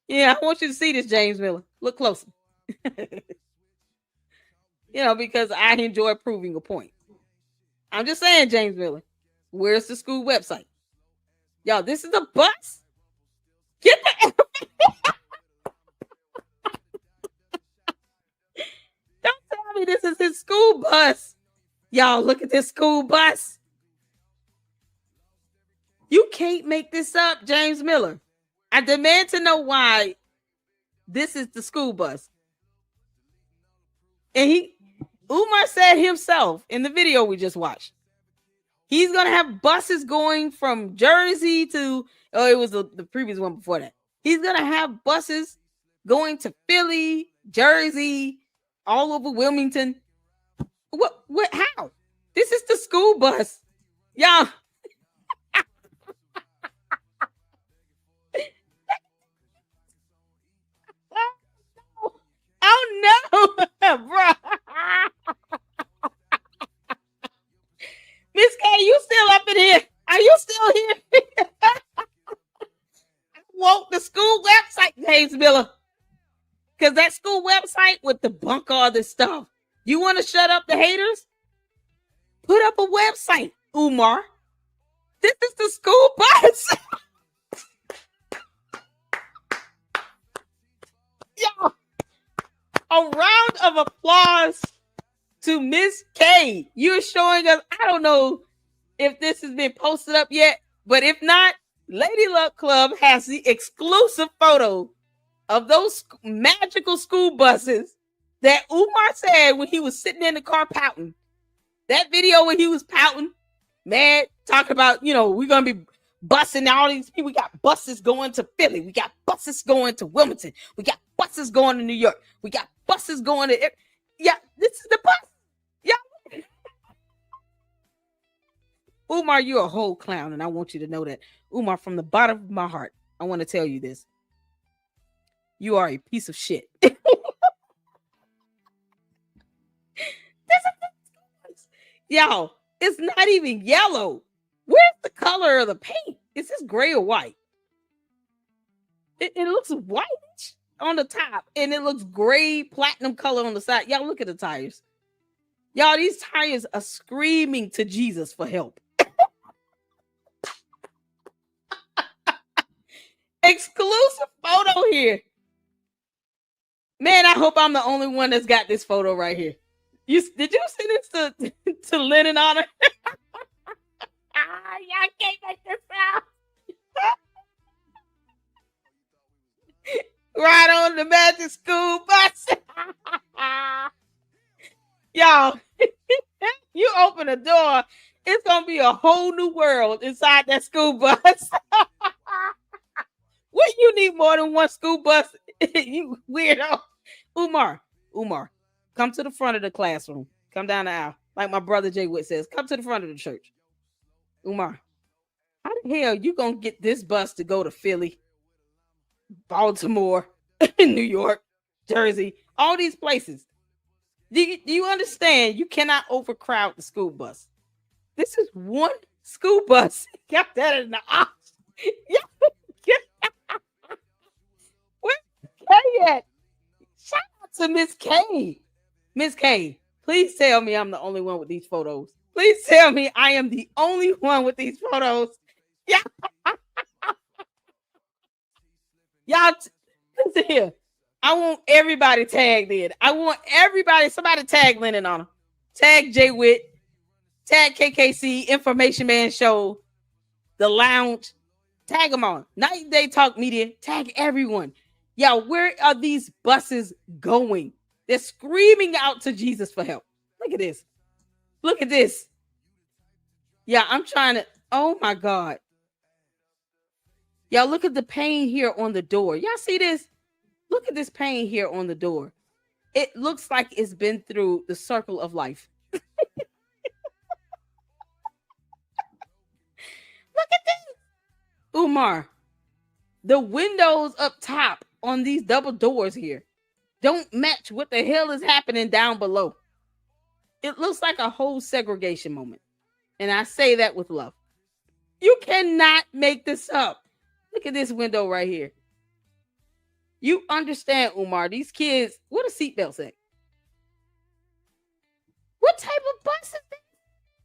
Yeah, I want you to see this, James Miller. Look closer. Because I enjoy proving a point. I'm just saying, James Miller. Where's the school website? Y'all, this is a bus. Get the Don't tell me this is his school bus. Y'all, look at this school bus. You can't make this up, James Miller. I demand to know why this is the school bus. And Umar said himself in the video we just watched, he's going to have buses going from Jersey to, it was the previous one before that. He's going to have buses going to Philly, Jersey, all over Wilmington. What, how? This is the school bus. Y'all. Oh no, bro. Miss K, you still up in here? Are you still here? I want the school website, James Miller. Because that school website would debunk all this stuff. You want to shut up the haters? Put up a website, Umar. This is the school bus. Yo, a round of applause to Miss K. You're showing us, I don't know if this has been posted up yet, but if not, Lady Luck Club has the exclusive photo of those magical school buses that Umar said when he was sitting in the car pouting. That video when he was pouting, mad, talking about, we're going to be busing all these people. We got buses going to Philly. We got buses going to Wilmington. We got buses going to New York. We got buses going to... Yeah, this is the bus. Yeah. Umar, you're a whole clown, and I want you to know that. Umar, from the bottom of my heart, I want to tell you this. You are a piece of shit. Y'all, it's not even yellow. Where's the color of the paint? Is this gray or white? It looks white on the top, and it looks gray platinum color on the side. Y'all, look at the tires. Y'all, these tires are screaming to Jesus for help. Exclusive photo here. Man, I hope I'm the only one that's got this photo right here. Did you send this to Lennon Honor? Y'all can't make this out. Right on the magic school bus. Y'all, you open the door, it's going to be a whole new world inside that school bus. What, you need more than one school bus? You weirdo. Umar, come to the front of the classroom. Come down the aisle. Like my brother Jay Witt says, come to the front of the church. Umar, how the hell you going to get this bus to go to Philly, Baltimore, New York, Jersey, all these places? Do you understand? You cannot overcrowd the school bus. This is one school bus. Got that in the office. Where's K at? Shout out to Miss K. Miss K, please tell me I'm the only one with these photos. Please tell me I am the only one with these photos. Yeah. Y'all, listen here. I want everybody tagged in. I want everybody, somebody tag Lennon on them. Tag Jay Witt. Tag KKC, Information Man Show, The Lounge. Tag them on. Night Day Talk Media. Tag everyone. Y'all, where are these buses going? They're screaming out to Jesus for help. Look at this. Look at this. Yeah, I'm trying to. Oh my God. Y'all, look at the paint here on the door. Y'all see this? Look at this paint here on the door. It looks like it's been through the circle of life. Look at this. Umar, the windows up top on these double doors here don't match what the hell is happening down below. It looks like a whole segregation moment. And I say that with love. You cannot make this up. Look at this window right here. You understand, Umar, these kids, what a seatbelt say? What type of bus is that?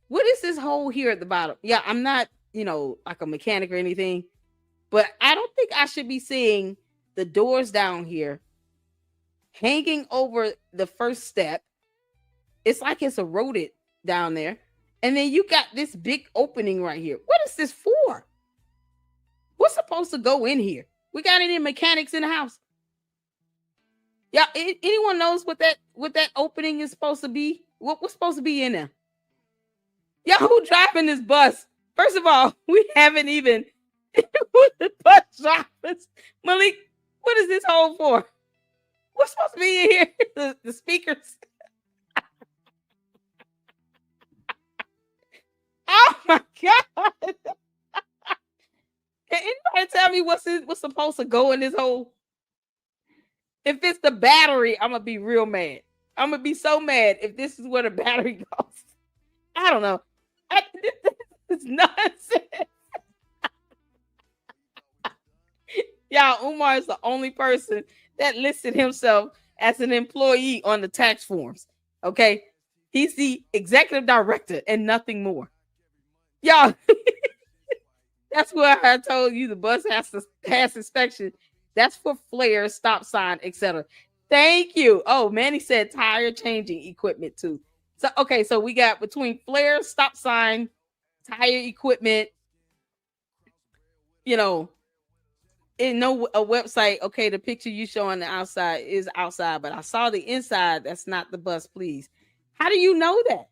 What is this hole here at the bottom? Yeah, I'm not, like a mechanic or anything, but I don't think I should be seeing the doors down here hanging over the first step. It's like it's eroded down there. And then you got this big opening right here. What is this for? What's supposed to go in here? We got any mechanics in the house? Yeah, anyone knows what that opening is supposed to be? What's supposed to be in there? Yeah, who driving this bus? First of all, we haven't even put the bus drivers. Malik, what is this hole for? What's supposed to be in here? The speakers. Oh my God. Can anybody tell me what's supposed to go in this hole? If it's the battery, I'm going to be real mad. I'm going to be so mad if this is where the battery goes. I don't know. It's nonsense. Y'all, Umar is the only person that listed himself as an employee on the tax forms. Okay? He's the executive director and nothing more. Y'all, that's why I told you the bus has to pass inspection. That's for flares, stop sign, etc. Thank you. Oh, Manny said tire changing equipment too. So, okay, so we got between flares, stop sign, tire equipment, in a website. Okay, the picture you show on the outside is outside, but I saw the inside. That's not the bus, please. How do you know that?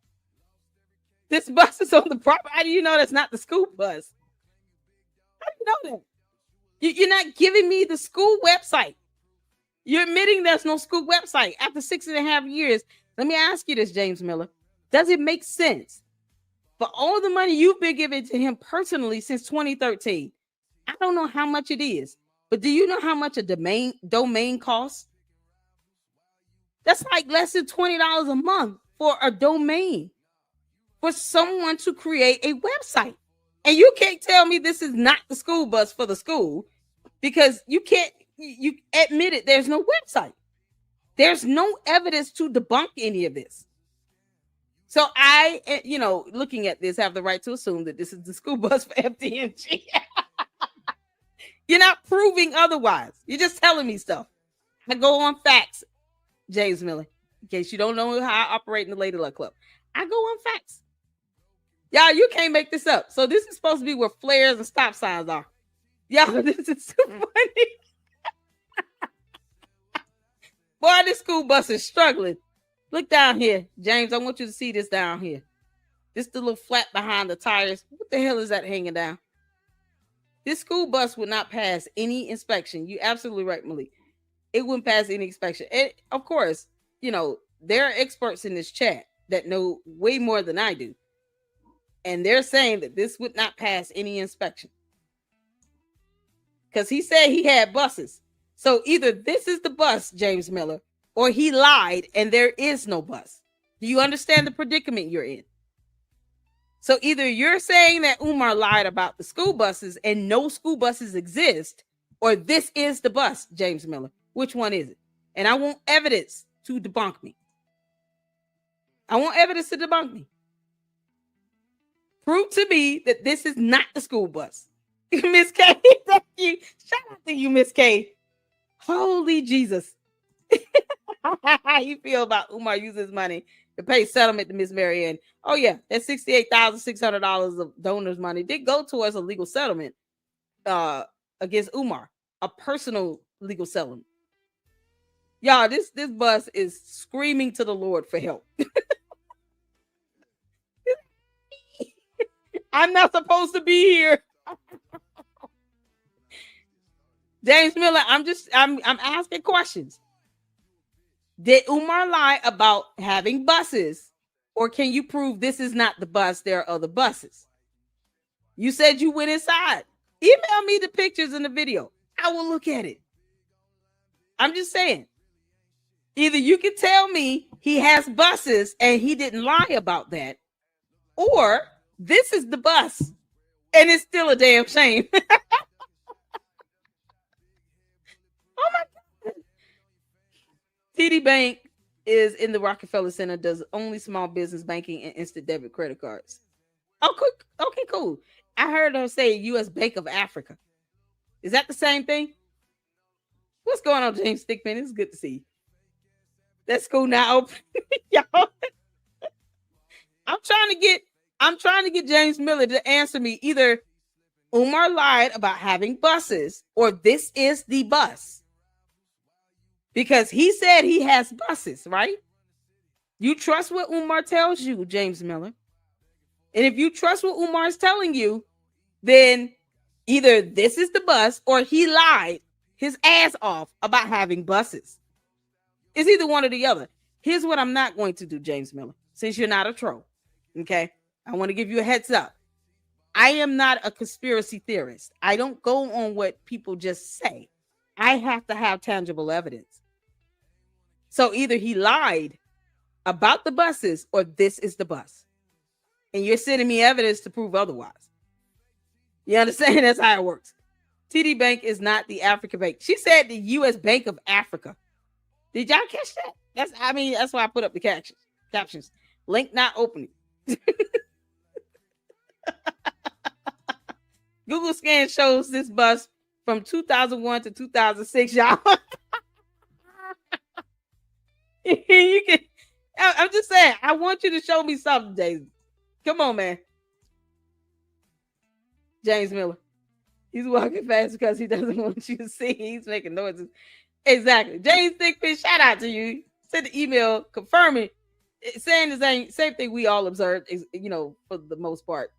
This bus is on the property. How do you know that's not the school bus? How do you know that? You're not giving me the school website. You're admitting there's no school website after 6.5 years. Let me ask you this, James Miller. Does it make sense for all the money you've been giving to him personally since 2013? I don't know how much it is, but do you know how much a domain costs? That's like less than $20 a month for a domain for someone to create a website. And you can't tell me this is not the school bus for the school because you admit it. There's no website. There's no evidence to debunk any of this. So I, looking at this, have the right to assume that this is the school bus for FDMG. You're not proving otherwise. You're just telling me stuff. I go on facts, James Miller, in case you don't know how I operate in the Lady Luck Club. I go on facts. Y'all, you can't make this up. So this is supposed to be where flares and stop signs are. Y'all, this is so funny. Boy, this school bus is struggling. Look down here, James. I want you to see this down here. This the little flat behind the tires. What the hell is that hanging down? This school bus would not pass any inspection. You're absolutely right, Malik. It wouldn't pass any inspection. And of course, there are experts in this chat that know way more than I do. And they're saying that this would not pass any inspection. Because he said he had buses. So either this is the bus, James Miller, or he lied and there is no bus. Do you understand the predicament you're in? So either you're saying that Umar lied about the school buses and no school buses exist, or this is the bus, James Miller. Which one is it? And I want evidence to debunk me. I want evidence to debunk me. Prove to me that this is not the school bus. Miss K, thank you. Shout out to you, Miss K. Holy Jesus. How you feel about Umar using his money to pay settlement to Miss Marianne? Oh, yeah, that $68,600 of donors' money did go towards a legal settlement against Umar, a personal legal settlement. Y'all, this bus is screaming to the Lord for help. I'm not supposed to be here. James Miller, I'm asking questions. Did Umar lie about having buses, or can you prove this is not the bus? There are other buses. You said you went inside. Email me the pictures in the video. I will look at it. I'm just saying. Either you can tell me he has buses and he didn't lie about that, or this is the bus and it's still a damn shame. Oh my God. Bank is in the Rockefeller Center, does only small business banking and instant debit credit cards. Oh, cool. Okay, cool. I heard her say U.S. Bank of Africa. Is that the same thing? What's going on, James Stickman? It's good to see you. That school now open. Y'all. I'm trying to get James Miller to answer me. Either Umar lied about having buses or this is the bus. Because he said he has buses, right? You trust what Umar tells you, James Miller. And if you trust what Umar is telling you, then either this is the bus or he lied his ass off about having buses. It's either one or the other. Here's what I'm not going to do, James Miller, since you're not a troll. Okay? I want to give you a heads up. I am not a conspiracy theorist. I don't go on what people just say. I have to have tangible evidence. So either he lied about the buses or this is the bus. And you're sending me evidence to prove otherwise. You understand? That's how it works. TD Bank is not the African bank. She said the U.S. Bank of Africa. Did y'all catch that? That's why I put up the captions. Link not opening. Google scan shows this bus from 2001 to 2006, y'all. You can. I'm just saying. I want you to show me something, James. Come on, man. James Miller. He's walking fast because he doesn't want you to see. He's making noises. Exactly. James Thickfish, shout out to you. Send the email confirming, saying the same thing we all observed, for the most part.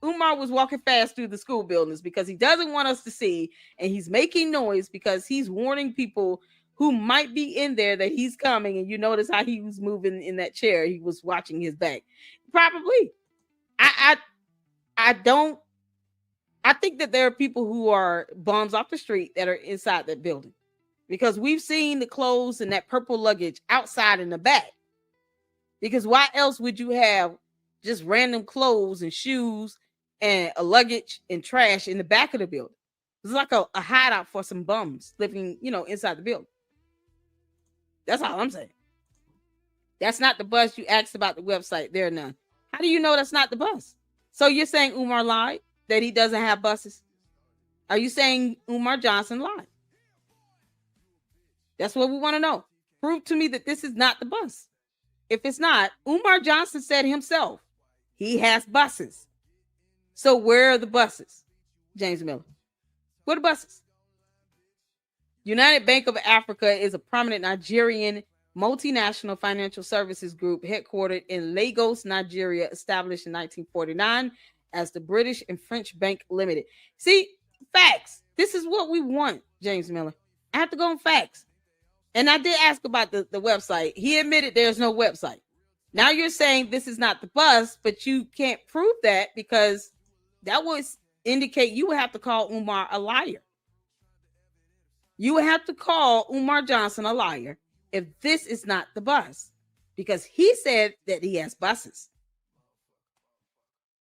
Umar was walking fast through the school buildings because he doesn't want us to see, and he's making noise because he's warning people who might be in there that he's coming. And you notice how he was moving in that chair. He was watching his back. Probably. I think that there are people who are bums off the street that are inside that building because we've seen the clothes and that purple luggage outside in the back. Because why else would you have just random clothes and shoes and a luggage and trash in the back of the building? It's like a hideout for some bums living, inside the building. That's all I'm saying. That's not the bus. You asked about the website. There are none. How do you know that's not the bus? So you're saying Umar lied? That he doesn't have buses? Are you saying Umar Johnson lied? That's what we want to know. Prove to me that this is not the bus. If it's not, Umar Johnson said himself, he has buses. So where are the buses, James Miller? Where are the buses? United Bank of Africa is a prominent Nigerian multinational financial services group headquartered in Lagos, Nigeria, established in 1949. As the British and French Bank Limited. See, facts. This is what we want, James Miller. I have to go on facts. And I did ask about the website. He admitted there's no website. Now you're saying this is not the bus, but you can't prove that because that would indicate you would have to call Umar a liar. You would have to call Umar Johnson a liar if this is not the bus because he said that he has buses.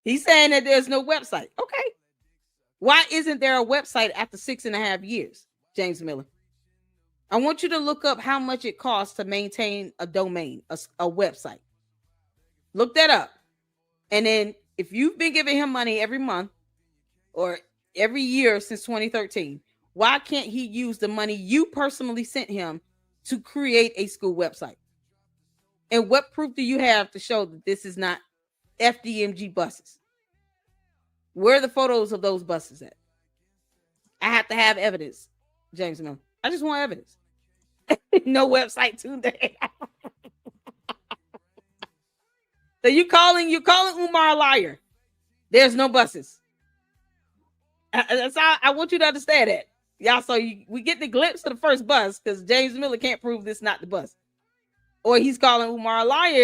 He's saying that there's no website. Okay. Why isn't there a website after 6.5 years, James Miller? I want you to look up how much it costs to maintain a domain, a website. Look that up. And then if you've been giving him money every month or every year since 2013, why can't he use the money you personally sent him to create a school website? And what proof do you have to show that this is not FDMG buses? Where are the photos of those buses at? I have to have evidence, James Miller. I just want evidence. No website today. So you're calling Umar a liar. There's no buses. That's how I want you to understand that. Y'all, so we get the glimpse of the first bus because James Miller can't prove this is not the bus. Or he's calling Umar a liar.